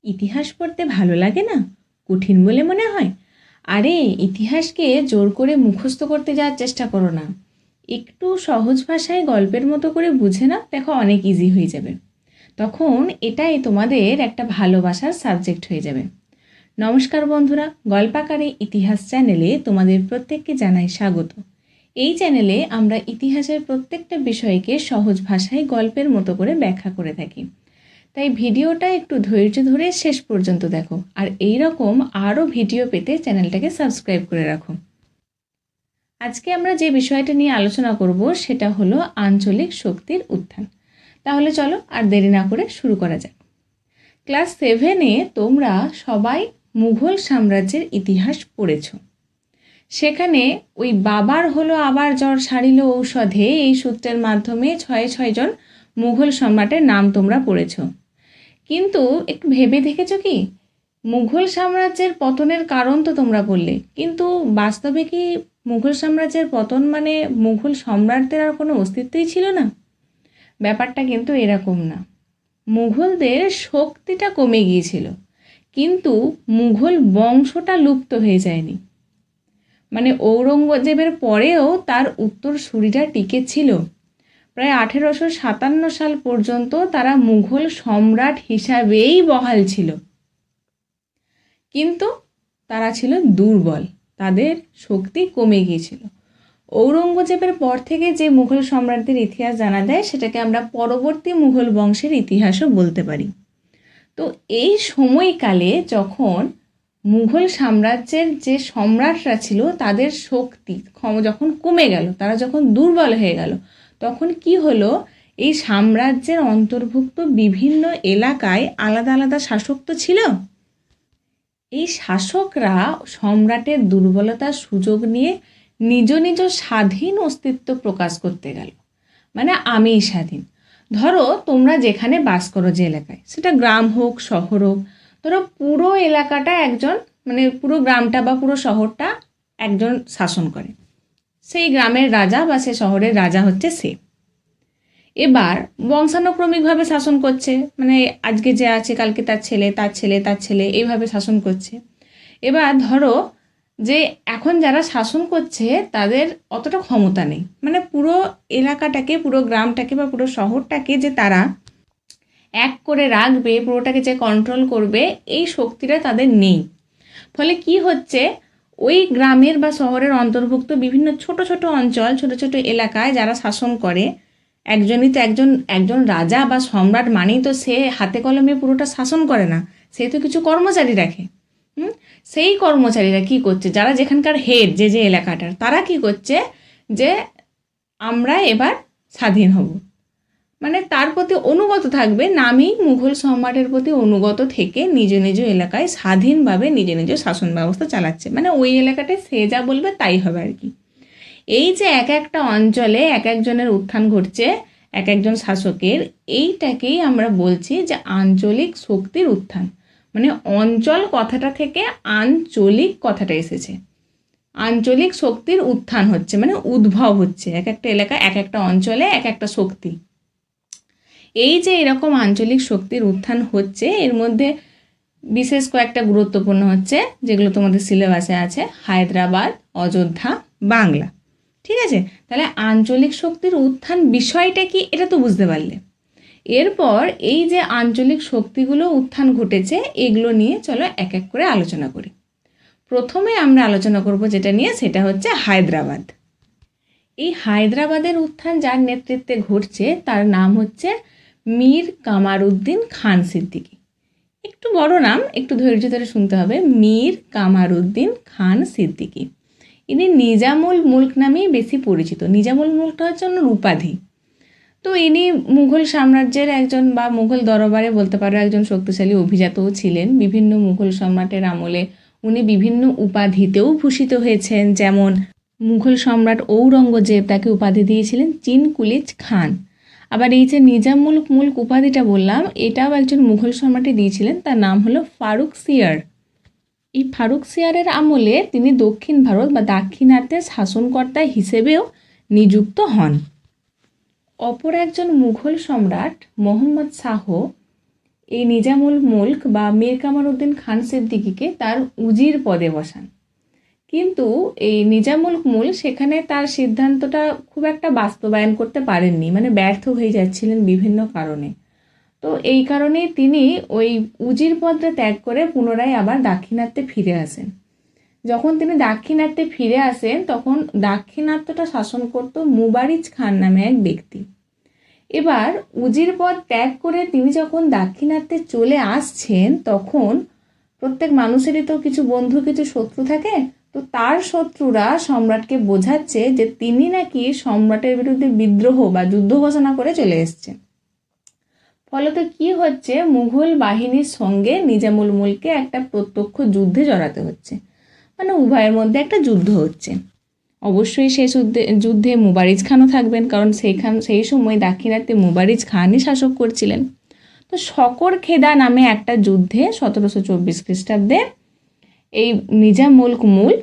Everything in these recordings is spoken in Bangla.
ইতিহাস পড়তে ভালো লাগে না? কঠিন বলে মনে হয়? আরে, ইতিহাসকে জোর করে মুখস্থ করতে যাওয়ার চেষ্টা করো না। একটু সহজ ভাষায় গল্পের মতো করে বুঝে নাও, দেখো অনেক ইজি হয়ে যাবে। তখন এটাই তোমাদের একটা ভালোবাসার সাবজেক্ট হয়ে যাবে। নমস্কার বন্ধুরা, গল্পাকারে ইতিহাস চ্যানেলে তোমাদের প্রত্যেককে জানাই স্বাগত। এই চ্যানেলে আমরা ইতিহাসের প্রত্যেকটা বিষয়কে সহজ ভাষায় গল্পের মতো করে ব্যাখ্যা করে থাকি। তাই ভিডিওটা একটু ধৈর্য ধরে শেষ পর্যন্ত দেখো, আর এই রকম আরও ভিডিও পেতে চ্যানেলটাকে সাবস্ক্রাইব করে রাখো। আজকে আমরা যে বিষয়টা নিয়ে আলোচনা করব সেটা হলো আঞ্চলিক শক্তির উত্থান। তাহলে চলো আর দেরি না করে শুরু করা যাক। ক্লাস 7-এ তোমরা সবাই মুঘল সাম্রাজ্যের ইতিহাস পড়েছ। সেখানে ওই বাবার হলো আবার জ্বর সারিল ঔষধে এই সূত্রের মাধ্যমে 6 জন মুঘল সম্রাটের নাম তোমরা পড়েছ। কিন্তু একটু ভেবে দেখেছো কি, মুঘল সাম্রাজ্যের পতনের কারণ তো তোমরা বললে, কিন্তু বাস্তবে কি মুঘল সাম্রাজ্যের পতন মানে মুঘল সম্রাটদের আর কোনো অস্তিত্বই ছিল না? ব্যাপারটা কিন্তু এরকম না। মুঘলদের শক্তিটা কমে গিয়েছিল, কিন্তু মুঘল বংশটা লুপ্ত হয়ে যায়নি। মানে ঔরঙ্গজেবের পরেও তার উত্তরসূরিরা টিকে ছিল। প্রায় 1857 সাল পর্যন্ত তারা মুঘল সম্রাট হিসাবেই বহাল ছিল, কিন্তু তারা ছিল দুর্বল, তাদের শক্তি কমে গিয়েছিল। ঔরঙ্গজেবের পর থেকে যে মুঘল সম্রাটদের ইতিহাস জানা যায় সেটাকে আমরা পরবর্তী মুঘল বংশের ইতিহাসও বলতে পারি। তো এই সময়কালে যখন মুঘল সাম্রাজ্যের যে সম্রাটরা ছিল তাদের শক্তি যখন কমে গেল, তারা যখন দুর্বল হয়ে গেল, তখন কি হলো, এই সাম্রাজ্যের অন্তর্ভুক্ত বিভিন্ন এলাকায় আলাদা আলাদা শাসক তো ছিল। এই শাসকরা সম্রাটের দুর্বলতার সুযোগ নিয়ে নিজ নিজ স্বাধীন অস্তিত্ব প্রকাশ করতে গেল। মানে আমিই স্বাধীন। ধরো তোমরা যেখানে বাস করো, যে এলাকায়, সেটা গ্রাম হোক শহর হোক, ধরো পুরো এলাকাটা একজন, মানে পুরো গ্রামটা বা পুরো শহরটা একজন শাসন করে। সেই গ্রামের রাজা বা সে শহরের রাজা হচ্ছে সে। এবার বংশানুক্রমিকভাবে শাসন করছে, মানে আজকে যে আছে কালকে তার ছেলে, তার ছেলে, তার ছেলে, এইভাবে শাসন করছে। এবার ধরো যে এখন যারা শাসন করছে তাদের অতটা ক্ষমতা নেই, মানে পুরো এলাকাটাকে, পুরো গ্রামটাকে বা পুরো শহরটাকে যে তারা এক করে রাখবে, পুরোটাকে যে কন্ট্রোল করবে, এই শক্তিটা তাদের নেই। ফলে কি হচ্ছে, ওই গ্রামের বা শহরের অন্তর্ভুক্ত বিভিন্ন ছোট ছোট অঞ্চল, ছোট ছোট এলাকায় যারা শাসন করে, একজনই তো একজন রাজা বা সম্রাট মানেই তো সে হাতে কলমে পুরোটা শাসন করে না, সে তো কিছু কর্মচারী রাখে। সেই কর্মচারীরা কি করছে, যারা যেখানকার হেড, যে যে এলাকাটার, তারা কি করছে যে আমরা এবার স্বাধীন হব, মানে তার প্রতি অনুগত থাকবে, নামই মুঘল সম্রাটের প্রতি অনুগত থেকে নিজ নিজ এলাকায় স্বাধীনভাবে নিজ নিজ শাসন ব্যবস্থা চালাচ্ছে। মানে ওই এলাকাটায় সে যা বলবে তাই হবে আর কি। এই যে এক একটা অঞ্চলে এক একজনের উত্থান ঘটছে, এক একজন শাসকের, এইটাকেই আমরা বলছি যে আঞ্চলিক শক্তির উত্থান। মানে অঞ্চল কথাটা থেকে আঞ্চলিক কথাটা এসেছে। আঞ্চলিক শক্তির উত্থান হচ্ছে মানে উদ্ভব হচ্ছে, এক একটা এলাকায় এক একটা অঞ্চলে এক একটা শক্তি। এই যে এরকম আঞ্চলিক শক্তির উত্থান হচ্ছে, এর মধ্যে বিশেষ কয়েকটা গুরুত্বপূর্ণ হচ্ছে, যেগুলো তোমাদের সিলেবাসে আছে: হায়দ্রাবাদ, অযোধ্যা, বাংলা। ঠিক আছে, তাহলে আঞ্চলিক শক্তির উত্থান বিষয়টা কি এটা তো বুঝতে পারলে। এরপর এই যে আঞ্চলিক শক্তিগুলো উত্থান ঘটেছে, এগুলো নিয়ে চলো এক এক করে আলোচনা করি। প্রথমে আমরা আলোচনা করব যেটা নিয়ে, সেটা হচ্ছে হায়দ্রাবাদ। এই হায়দ্রাবাদের উত্থান যার নেতৃত্বে ঘটছে তার নাম হচ্ছে মীর কামারউদ্দিন খান সিদ্দিকী। একটু বড় নাম, একটু ধৈর্য ধরে শুনতে হবে। মীর কামারউদ্দিন খান সিদ্দিকী, ইনি নিজামুল মুলক নামেই বেশি পরিচিত। নিজামুল মুলকটা হচ্ছে ওনার উপাধি। তো ইনি মুঘল সাম্রাজ্যের একজন, বা মুঘল দরবারে বলতে পারো একজন শক্তিশালী অভিজাতও ছিলেন। বিভিন্ন মুঘল সম্রাটের আমলে উনি বিভিন্ন উপাধিতেও ভূষিত হয়েছেন, যেমন মুঘল সম্রাট ঔরঙ্গজেব তাকে উপাধি দিয়েছিলেন চিনকুলিজ খান। আবার এই যে নিজামুল মুলক উপাধিটা বললাম, এটাও একজন মুঘল সম্রাটই দিয়েছিলেন, তার নাম হলো ফারুক সিয়ার। এই ফারুক সিয়ারের আমলে তিনি দক্ষিণ ভারত বা দাক্ষিণাত্যের শাসনকর্তা হিসেবেও নিযুক্ত হন। অপর একজন মুঘল সম্রাট মোহাম্মদ শাহ, এই নিজামুল মুলক বা মীর কামারউদ্দিন খান সিদ্দিকীকে তার উজির পদে বসান। কিন্তু এই নিজামুল মুলক সেখানে তার সিদ্ধান্তটা খুব একটা বাস্তবায়ন করতে পারেননি, মানে ব্যর্থ হয়ে যাচ্ছিলেন বিভিন্ন কারণে। তো এই কারণেই তিনি ওই উজির পদটা ত্যাগ করে পুনরায় আবার দাক্ষিণাত্যে ফিরে আসেন। যখন তিনি দাক্ষিণাত্যে ফিরে আসেন তখন দাক্ষিণাত্যটা শাসন করত মুবারিজ খান নামে এক ব্যক্তি। এবার উজির পদ ত্যাগ করে তিনি যখন দাক্ষিণাত্যে চলে আসছেন তখন প্রত্যেক মানুষেরই তো কিছু বন্ধু কিছু শত্রু থাকে। তো তার শত্রুরা সম্রাটকে বোঝাচ্ছে যে তিনি নাকি সম্রাটের বিরুদ্ধে বিদ্রোহ বা যুদ্ধ ঘোষণা করে চলে এসছেন। ফলত কি হচ্ছে, মুঘল বাহিনীর সঙ্গে নিজামুল মুলককে একটা প্রত্যক্ষ যুদ্ধে জড়াতে হচ্ছে, মানে উভয়ের মধ্যে একটা যুদ্ধ হচ্ছে। অবশ্যই সেই যুদ্ধে মুবারিজ খানও থাকবেন, কারণ সেই সময় দাক্ষিণাত্যে মুবারিজ খানই শাসক করছিলেন। তো শকর খেদা নামে একটা যুদ্ধে 1724 খ্রিস্টাব্দে এই নিজামুল মুলক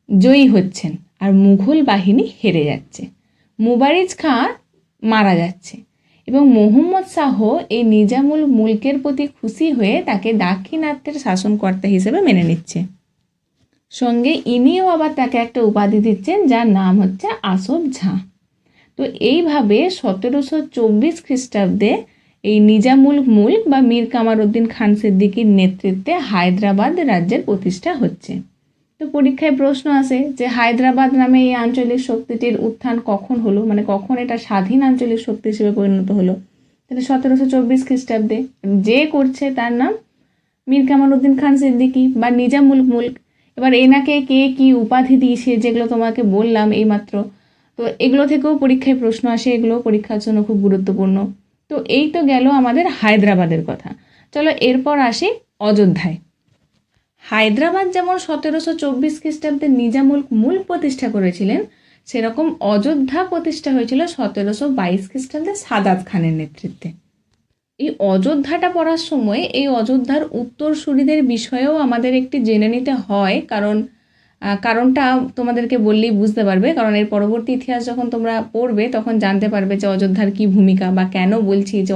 জয়ী হচ্ছেন আর মুঘল বাহিনী হেরে যাচ্ছে, মুবারিজ খান মারা যাচ্ছে এবং মোহাম্মদ শাহ এই নিজামুল মুলকের প্রতি খুশি হয়ে তাকে দাক্ষিণাত্যের শাসনকর্তা হিসেবে মেনে নিচ্ছে। সঙ্গে ইনিও আবার তাকে একটা উপাধি দিচ্ছেন যার নাম হচ্ছে আসফ জাহ। তো এইভাবে 1724 খ্রিস্টাব্দে এই নিজামুল মুলক বা মীর কামারউদ্দিন খান সিদ্দিকীর নেতৃত্বে হায়দ্রাবাদ রাজ্যের প্রতিষ্ঠা হচ্ছে। তো পরীক্ষায় প্রশ্ন আসে যে হায়দ্রাবাদ নামে এই আঞ্চলিক শক্তিটির উত্থান কখন হলো, মানে কখন এটা স্বাধীন আঞ্চলিক শক্তি হিসেবে পরিণত হলো। তাহলে 1724 খ্রিস্টাব্দে। যে করছে তার নাম মীর কামারউদ্দিন খান সিদ্দিকী বা নিজামুল মুলক। এবার এনাকে কে কি উপাধি দিয়েছে যেগুলো তোমাকে বললাম এইমাত্র, তো এগুলো থেকেও পরীক্ষায় প্রশ্ন আসে, এগুলো পরীক্ষার জন্য খুব গুরুত্বপূর্ণ। তো এই তো গেল আমাদের হায়দ্রাবাদের কথা। চলো এরপর আসি অযোধ্যায়। হায়দ্রাবাদ যেমন 1724 খ্রিস্টাব্দে নিজামুল মুলক প্রতিষ্ঠা করেছিলেন, সেরকম অযোধ্যা প্রতিষ্ঠা হয়েছিল 1722 খ্রিস্টাব্দে সাদাত খানের নেতৃত্বে। এই অযোধ্যাটা পড়ার সময় এই অযোধ্যার উত্তরসূরিদের বিষয়েও আমাদের একটি জেনে নিতে হয়, কারণটা তোমাদেরকে বললেই বুঝতে পারবে, কারণ এর পরবর্তী ইতিহাস যখন তোমরা পড়বে তখন জানতে পারবে যে অযোধ্যার কি ভূমিকা, বা কেন বলছি যে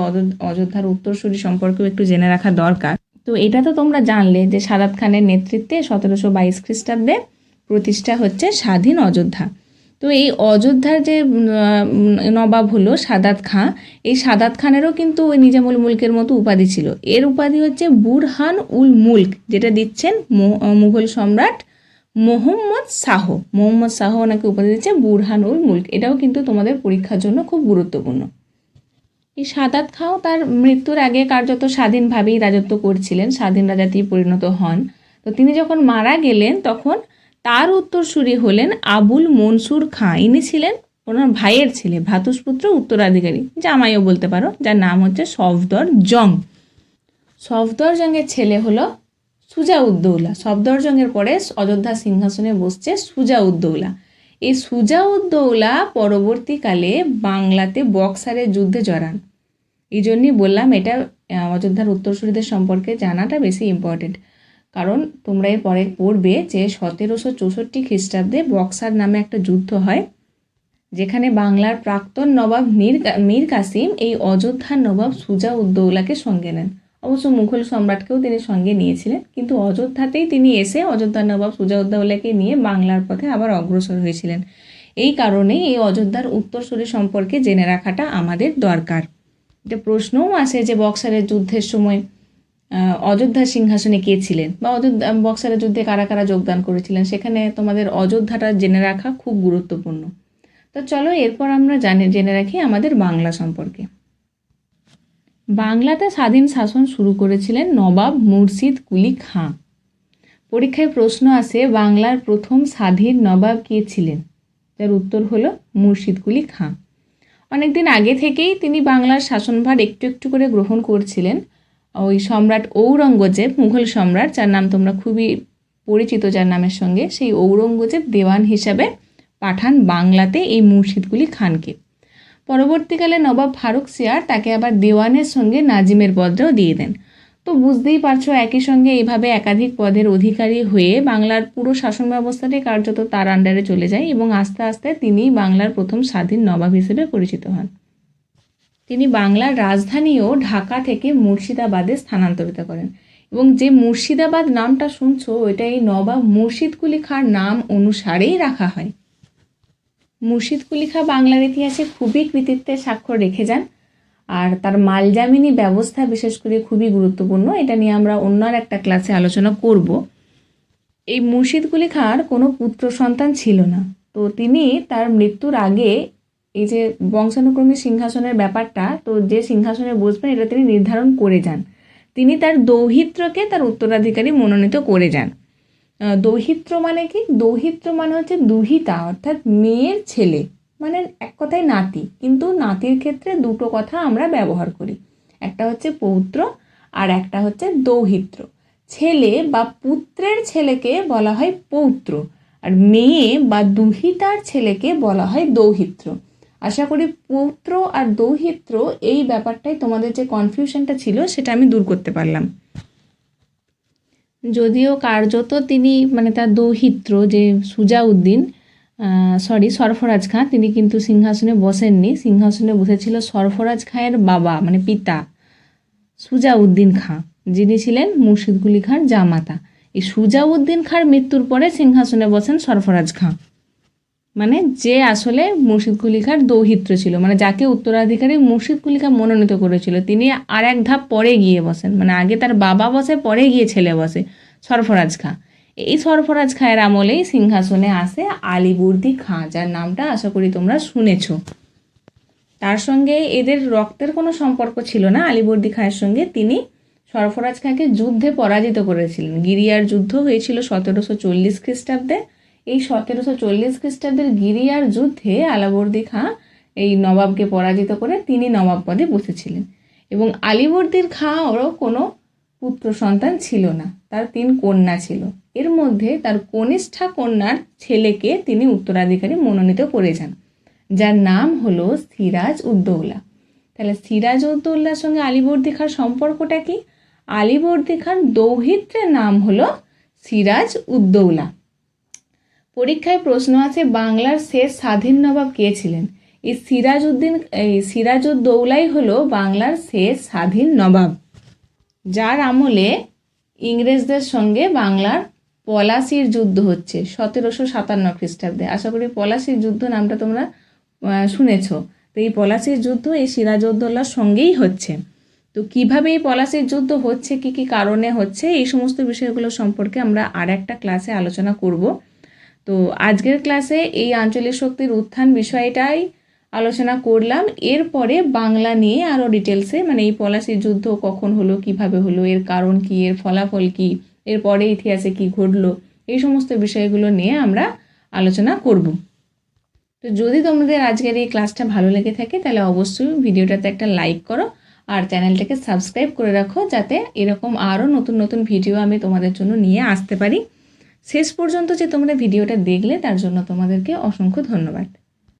অযোধ্যার উত্তরসূরি সম্পর্কেও একটু জেনে রাখা দরকার। তো এটা তো তোমরা জানলে যে সাদাত খানের নেতৃত্বে 1722 খ্রিস্টাব্দে প্রতিষ্ঠা হচ্ছে স্বাধীন অযোধ্যা। তো এই অযোধ্যার যে নবাব হলো সাদাত খাঁ, এই সাদাত খানেরও কিন্তু ওই নিজামুল মুলকের মতো উপাধি ছিল। এর উপাধি হচ্ছে বুরহান উল মুলক, যেটা দিচ্ছেন মুঘল সম্রাট মোহাম্মদ শাহ। মোহাম্মদ শাহ ওনাকে উপাধি দিচ্ছে বুরহান উল মুলক। এটাও কিন্তু তোমাদের পরীক্ষার জন্য খুব গুরুত্বপূর্ণ। এই সাদাত খাঁও তার মৃত্যুর আগে কার্যত স্বাধীনভাবেই রাজত্ব করছিলেন, স্বাধীন রাজাতেই পরিণত হন। তো তিনি যখন মারা গেলেন তখন তার উত্তরসূরি হলেন আবুল মনসুর খাঁ। ইনি ছিলেন ওনার ভাইয়ের ছেলে, ভ্রাতুষ্পুত্র উত্তরাধিকারী, জামাইও বলতে পারো, যার নাম হচ্ছে সফদর জং। সফদর জংয়ের ছেলে হলো সুজাউদ্দৌলা। সফদর জংয়ের পরে অযোধ্যা সিংহাসনে বসছে সুজাউদ্দৌলা। এই সুজাউদ্দৌলা পরবর্তীকালে বাংলাতে বক্সারের যুদ্ধে জড়ান। এই জন্যই বললাম এটা অযোধ্যার উত্তরসূরিদের সম্পর্কে জানাটা বেশি ইম্পর্টেন্ট, কারণ তোমরা এর পরে পড়বে যে 1764 খ্রিস্টাব্দে বক্সার নামে একটা যুদ্ধ হয়, যেখানে বাংলার প্রাক্তন নবাব মীর কাসিম এই অযোধ্যার নবাব সুজাউদ্দৌলাকে সঙ্গে নেন। অবশ্য মুঘল সম্রাটকেও তিনি সঙ্গে নিয়েছিলেন, কিন্তু অযোধ্যাতেই তিনি এসে অযোধ্যার নবাব সুজাউদ্দৌলাকে নিয়ে বাংলার পথে আবার অগ্রসর হয়েছিলেন। এই কারণেই এই অযোধ্যার উত্তরসূরি সম্পর্কে জেনে রাখাটা আমাদের দরকার। এটা প্রশ্নও আসে যে বক্সারের যুদ্ধের সময় অযোধ্যার সিংহাসনে কে ছিলেন, বা বক্সারের যুদ্ধে কারা কারা যোগদান করেছিলেন, সেখানে তোমাদের অযোধ্যাটা জেনে রাখা খুব গুরুত্বপূর্ণ। তো চলো এরপর আমরা জেনে রাখি আমাদের বাংলা সম্পর্কে। বাংলাতে স্বাধীন শাসন শুরু করেছিলেন নবাব মুর্শিদ কুলি খাঁ। পরীক্ষায় প্রশ্ন আসে বাংলার প্রথম স্বাধীন নবাব কে ছিলেন, যার উত্তর হলো মুর্শিদ কুলি খাঁ। অনেকদিন আগে থেকেই তিনি বাংলার শাসনভার একটু একটু করে গ্রহণ করছিলেন। ওই সম্রাট ঔরঙ্গজেব, মুঘল সম্রাট, যার নাম তোমরা খুবই পরিচিত যার নামের সঙ্গে, সেই ঔরঙ্গজেব দেওয়ান হিসাবে পাঠান বাংলাতে এই মুর্শিদ কুলি খানকে। পরবর্তীকালে নবাব ফারুক সিয়ার তাকে আবার দেওয়ানের সঙ্গে নাজিমের পদটাও দিয়ে দেন। তো বুঝতেই পারছো একই সঙ্গে এইভাবে একাধিক পদের অধিকারী হয়ে বাংলার পুরো শাসন ব্যবস্থাটাই কার্যত তার আন্ডারে চলে যায় এবং আস্তে আস্তে তিনি বাংলার প্রথম স্বাধীন নবাব হিসেবে পরিচিত হন। তিনি বাংলার রাজধানীও ঢাকা থেকে মুর্শিদাবাদে স্থানান্তরিত করেন। এবং যে মুর্শিদাবাদ নামটা শুনছো ওইটা এই নবাব মুর্শিদ কুলি খাঁর নাম অনুসারেই রাখা হয়। মুর্শিদ কুলি খাঁ বাংলার ইতিহাসে খুবই কৃতিত্বের স্বাক্ষর রেখে যান, আর তার মালজামিনী ব্যবস্থা বিশেষ করে খুবই গুরুত্বপূর্ণ। এটা নিয়ে আমরা অন্য একটা ক্লাসে আলোচনা করব। এই মুর্শিদ কুলি খাঁর কোনো পুত্র সন্তান ছিল না, তো তিনি তার মৃত্যুর আগে এই যে বংশানুক্রমে সিংহাসনের ব্যাপারটা, তো যে সিংহাসনে বসবেন এটা তিনি নির্ধারণ করে যান। তিনি তার দৌহিত্রকে তার উত্তরাধিকারী মনোনীত করে যান। দৌহিত্র মানে কি? দৌহিত্র মানে হচ্ছে দুহিতা, অর্থাৎ মেয়ের ছেলে, মানে এক কথায় নাতি। কিন্তু নাতির ক্ষেত্রে দুটো কথা আমরা ব্যবহার করি, একটা হচ্ছে পৌত্র আর একটা হচ্ছে দৌহিত্র। ছেলে বা পুত্রের ছেলেকে বলা হয় পৌত্র, আর মেয়ে বা দুহিতার ছেলেকে বলা হয় দৌহিত্র। আশা করি পৌত্র আর দৌহিত্র এই ব্যাপারটাই তোমাদের যে কনফিউশনটা ছিল সেটা আমি দূর করতে পারলাম। যদিও কার্যত তিনি মানে তার দৌহিত্র যে সুজাউদ্দিন সরফরাজ খাঁ, তিনি কিন্তু সিংহাসনে বসেননি। সিংহাসনে বসেছিল সরফরাজ খাঁয়ের বাবা মানে পিতা সুজাউদ্দিন খাঁ, যিনি ছিলেন মুর্শিদ কুলি খাঁর জামাতা। এই সুজাউদ্দিন খাঁর মৃত্যুর পরে সিংহাসনে বসেন সরফরাজ খাঁ, মানে যে আসলে মুর্শিদ কুলি খাঁর দৌহিত্র ছিল, মানে যাকে উত্তরাধিকারী মুর্শিদ কুলি খাঁ মনোনীত করেছিল, তিনি আর এক ধাপ পরে গিয়ে বসেন। মানে আগে তার বাবা বসে, পরে গিয়ে ছেলে বসে, সরফরাজ খাঁ। এই সরফরাজ খাঁয়ের আমলেই সিংহাসনে আসে আলীবর্দী খাঁ, যার নামটা আশা করি তোমরা শুনেছ। তার সঙ্গে এদের রক্তের কোনো সম্পর্ক ছিল না আলীবর্দী খাঁয়ের সঙ্গে। তিনি সরফরাজ খাঁকে যুদ্ধে পরাজিত করেছিলেন। গিরিয়ার যুদ্ধ হয়েছিল 1740 খ্রিস্টাব্দে। এই 1740 খ্রিস্টাব্দের গিরিয়ার যুদ্ধে আলীবর্দী খাঁ এই নবাবকে পরাজিত করে তিনি নবাব পদে বসেছিলেন। এবং আলীবর্দীর খাঁরও কোনো পুত্র সন্তান ছিল না, তার 3 কন্যা ছিল। এর মধ্যে তার কনিষ্ঠা কন্যার ছেলেকে তিনি উত্তরাধিকারী মনোনীত করে যান, যার নাম হলো সিরাজ উদ্দৌলা। তাহলে সিরাজ উদ্দৌলার সঙ্গে আলীবর্দী খাঁর সম্পর্কটা কি? আলীবর্দী খাঁর দৌহিত্রের নাম হলো সিরাজ উদ্দৌলা। পরীক্ষায় প্রশ্ন আছে বাংলার শেষ স্বাধীন নবাব কে ছিলেন? এই সিরাজউদ্দৌলাই হলো বাংলার শেষ স্বাধীন নবাব, যার আমলে ইংরেজদের সঙ্গে বাংলার পলাশির যুদ্ধ হচ্ছে 1757 খ্রিস্টাব্দে। আশা করি পলাশির যুদ্ধ নামটা তোমরা শুনেছ। তো এই পলাশির যুদ্ধ এই সিরাজউদ্দৌলার সঙ্গেই হচ্ছে। তো কিভাবে এই পলাশির যুদ্ধ হচ্ছে, কি কি কারণে হচ্ছে, এই সমস্ত বিষয়গুলো সম্পর্কে আমরা আর একটা ক্লাসে আলোচনা করব। তো আজকের ক্লাসে এই আঞ্চলিক শক্তির উত্থান বিষয়টাই আলোচনা করলাম। এরপরে বাংলা নিয়ে আরও ডিটেলসে, মানে এই পলাশির যুদ্ধ কখন হলো, কিভাবে হলো, এর কারণ কি, এর ফলাফল কি, এরপরে ইতিহাসে কি ঘটলো, এই সমস্ত বিষয়গুলো নিয়ে আমরা আলোচনা করব। তো যদি তোমাদের আজকের এই ক্লাসটা ভালো লেগে থাকে তাহলে অবশ্যই ভিডিওটাতে একটা লাইক করো আর চ্যানেলটাকে সাবস্ক্রাইব করে রাখো, যাতে এরকম আরও নতুন নতুন ভিডিও আমি তোমাদের জন্য নিয়ে আসতে পারি। শেষ পর্যন্ত যে তোমরা ভিডিওটা দেখলে তার জন্য তোমাদেরকে অসংখ্য ধন্যবাদ।